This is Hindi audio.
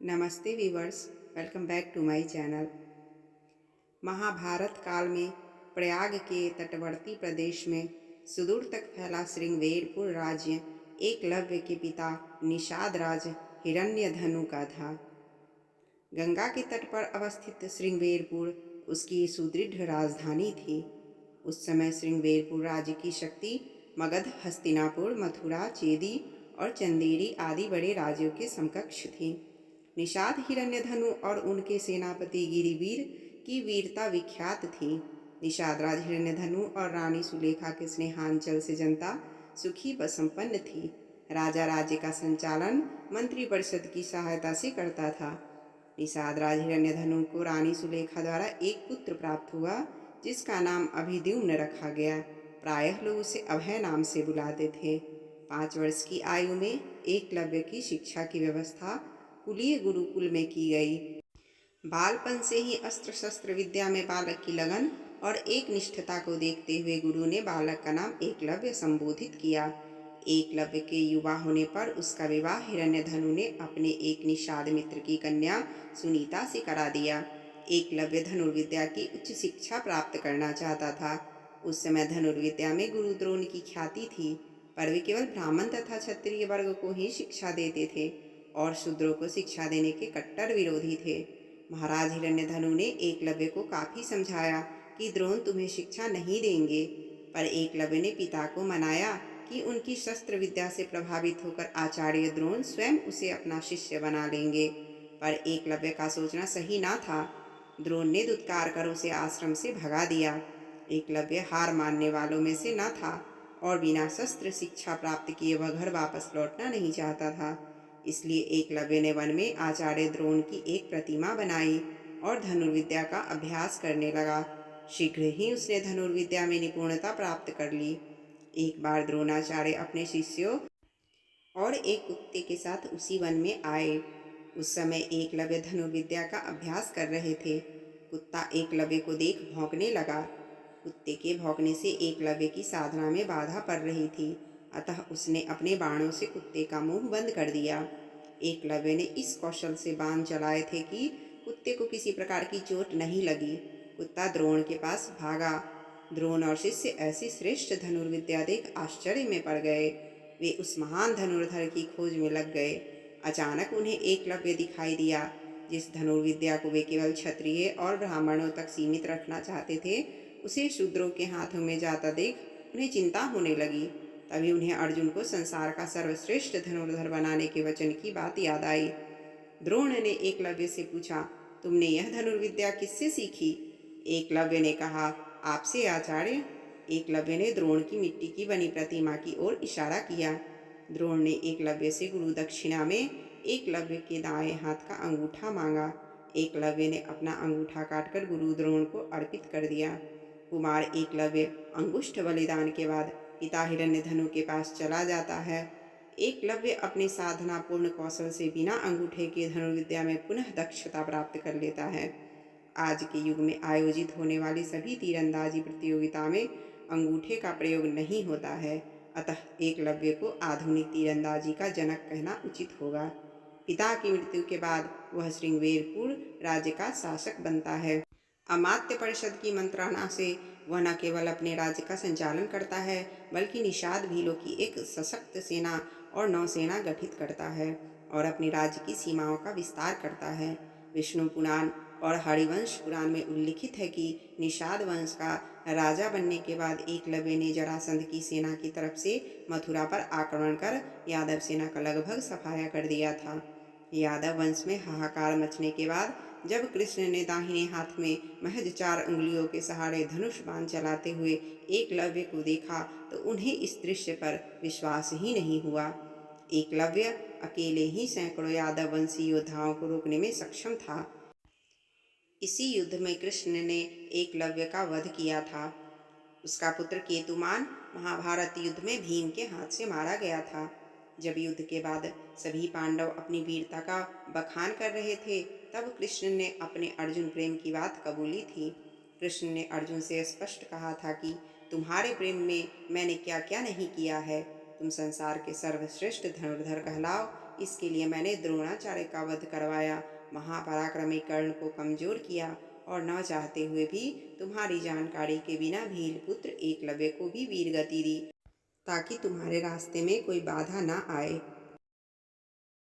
नमस्ते viewers, welcome back to my channel. Mahabharata काल में प्रयाग के तटवर्ती प्रदेश में सुदूर तक फैला श्रृंगवेरपुर राज्य एकलव्य के पिता निषाद राज हिरण्यधनु का था। गंगा के तट पर अवस्थित श्रृंगवेरपुर उसकी सुदृढ़ राजधानी थी। उस समय श्रृंगवेरपुर राज्य की शक्ति मगध, हस्तिनापुर, मथुरा, चेदी और चंदेरी आदि बड़े राज्यों के समकक्ष थी। निषाद हिरण्यधनु और उनके सेनापति गिरिवीर की वीरता विख्यात थी। निषाद राज हिरण्यधनु और रानी सुलेखा के स्नेहांचल से जनता सुखी व संपन्न थी। राजा राज्य का संचालन मंत्री परिषद की सहायता से करता था। निषाद राज हिरण्यधनु को रानी सुलेखा द्वारा एक पुत्र प्राप्त हुआ, जिसका नाम अभिद्युम्न रखा गया। प्रायः लोग उसे अभय नाम से बुलाते थे। 5 वर्ष की आयु में एकलव्य की शिक्षा की व्यवस्था कुलीय गुरुकुल में की गई। बालपन से ही अस्त्र शस्त्र विद्या में बालक की लगन और एक निष्ठता को देखते हुए गुरु ने बालक का नाम एकलव्य संबोधित किया। एकलव्य के युवा होने पर उसका विवाह हिरण्यधनु ने अपने एक निषाद मित्र की कन्या सुनीता से करा दिया। एकलव्य धनुर्विद्या की उच्च शिक्षा प्राप्त करना चाहता था। उस समय धनुर्विद्या में गुरु द्रोण की ख्याति थी, पर वे केवल ब्राह्मण तथा क्षत्रिय वर्ग को ही शिक्षा देते थे और शूद्रों को शिक्षा देने के कट्टर विरोधी थे। महाराज हिरण्यधनु ने एकलव्य को काफी समझाया कि द्रोण तुम्हें शिक्षा नहीं देंगे, पर एकलव्य ने पिता को मनाया कि उनकी शस्त्र विद्या से प्रभावित होकर आचार्य द्रोण स्वयं उसे अपना शिष्य बना लेंगे। पर एकलव्य का सोचना सही ना था। द्रोण ने दुत्कार कर उसे आश्रम से भगा दिया। एकलव्य हार मानने वालों में से न था और बिना शस्त्र शिक्षा प्राप्त किए वह घर वापस लौटना नहीं चाहता था। इसलिए एकलव्य ने वन में आचार्य द्रोण की एक प्रतिमा बनाई और धनुर्विद्या का अभ्यास करने लगा। शीघ्र ही उसने धनुर्विद्या में निपुणता प्राप्त कर ली। एक बार द्रोणाचार्य अपने शिष्यों और एक कुत्ते के साथ उसी वन में आए। उस समय एकलव्य धनुर्विद्या का अभ्यास कर रहे थे। कुत्ता एकलव्य को देख भौंकने लगा। कुत्ते के भौंकने से एकलव्य की साधना में बाधा पड़ रही थी, अतः उसने अपने बाणों से कुत्ते का मुंह बंद कर दिया। एकलव्य ने इस कौशल से बाण चलाए थे कि कुत्ते को किसी प्रकार की चोट नहीं लगी। कुत्ता द्रोण के पास भागा। द्रोण और शिष्य ऐसी श्रेष्ठ धनुर्विद्या देख आश्चर्य में पड़ गए। वे उस महान धनुर्धर की खोज में लग गए। अचानक उन्हें एकलव्य दिखाई दिया। जिस धनुर्विद्या को वे केवल क्षत्रिय और ब्राह्मणों तक सीमित रखना चाहते थे, उसे शूद्रों के हाथों में जाता देख उन्हें चिंता होने लगी। तभी उन्हें अर्जुन को संसार का सर्वश्रेष्ठ धनुर्धर बनाने के वचन की बात याद आई। द्रोण ने एकलव्य से पूछा, तुमने यह धनुर्विद्या किससे सीखी? एकलव्य ने कहा, आपसे आचार्य। एकलव्य ने द्रोण की मिट्टी की बनी प्रतिमा की ओर इशारा किया। द्रोण ने एकलव्य से गुरु दक्षिणा में एकलव्य के दाएं हाथ का अंगूठा मांगा। एकलव्य ने अपना अंगूठा काटकर गुरु द्रोण को अर्पित कर दिया। कुमार एकलव्य अंगुष्ठ बलिदान के बाद पिता हिरण्यधनु के पास चला जाता है। एकलव्य अपने साधना पूर्ण कौशल से बिना अंगूठे के धनुर्विद्या में पुनः दक्षता प्राप्त कर लेता है। आज के युग में आयोजित होने वाली सभी तीरंदाजी प्रतियोगिता में अंगूठे का प्रयोग नहीं होता है, अतः एकलव्य को आधुनिक तीरंदाजी का जनक कहना उचित होगा। पिता की मृत्यु के बाद वह श्रृंगवेरपुर राज्य का शासक बनता है। अमात्य परिषद की मंत्रणा से वह न केवल अपने राज्य का संचालन करता है, बल्कि निषाद भीलों की एक सशक्त सेना और नौसेना गठित करता है और अपने राज्य की सीमाओं का विस्तार करता है। विष्णु पुराण और हरिवंश पुराण में उल्लिखित है कि निषाद वंश का राजा बनने के बाद एकलव्य ने जरासंध की सेना की तरफ से मथुरा पर आक्रमण कर यादव सेना का लगभग सफाया कर दिया था। यादव वंश में हाहाकार मचने के बाद जब कृष्ण ने दाहिने हाथ में महज 4 उंगलियों के सहारे धनुष बाण चलाते हुए एकलव्य को देखा तो उन्हें इस दृश्य पर विश्वास ही नहीं हुआ। एकलव्य अकेले ही सैकड़ों यादव वंशी योद्धाओं को रोकने में सक्षम था। इसी युद्ध में कृष्ण ने एकलव्य का वध किया था। उसका पुत्र केतुमान महाभारत युद्ध में भीम के हाथ से मारा गया था। जब युद्ध के बाद सभी पांडव अपनी वीरता का बखान कर रहे थे, तब कृष्ण ने अपने अर्जुन प्रेम की बात कबूली थी। कृष्ण ने अर्जुन से स्पष्ट कहा था कि तुम्हारे प्रेम में मैंने क्या क्या नहीं किया है। तुम संसार के सर्वश्रेष्ठ धनुर्धर कहलाओ, इसके लिए मैंने द्रोणाचार्य का वध करवाया, महापराक्रमी कर्ण को कमजोर किया और न चाहते हुए भी तुम्हारी जानकारी के बिना भील पुत्र एकलव्य को भी वीर गति दी, ताकि तुम्हारे रास्ते में कोई बाधा न आए।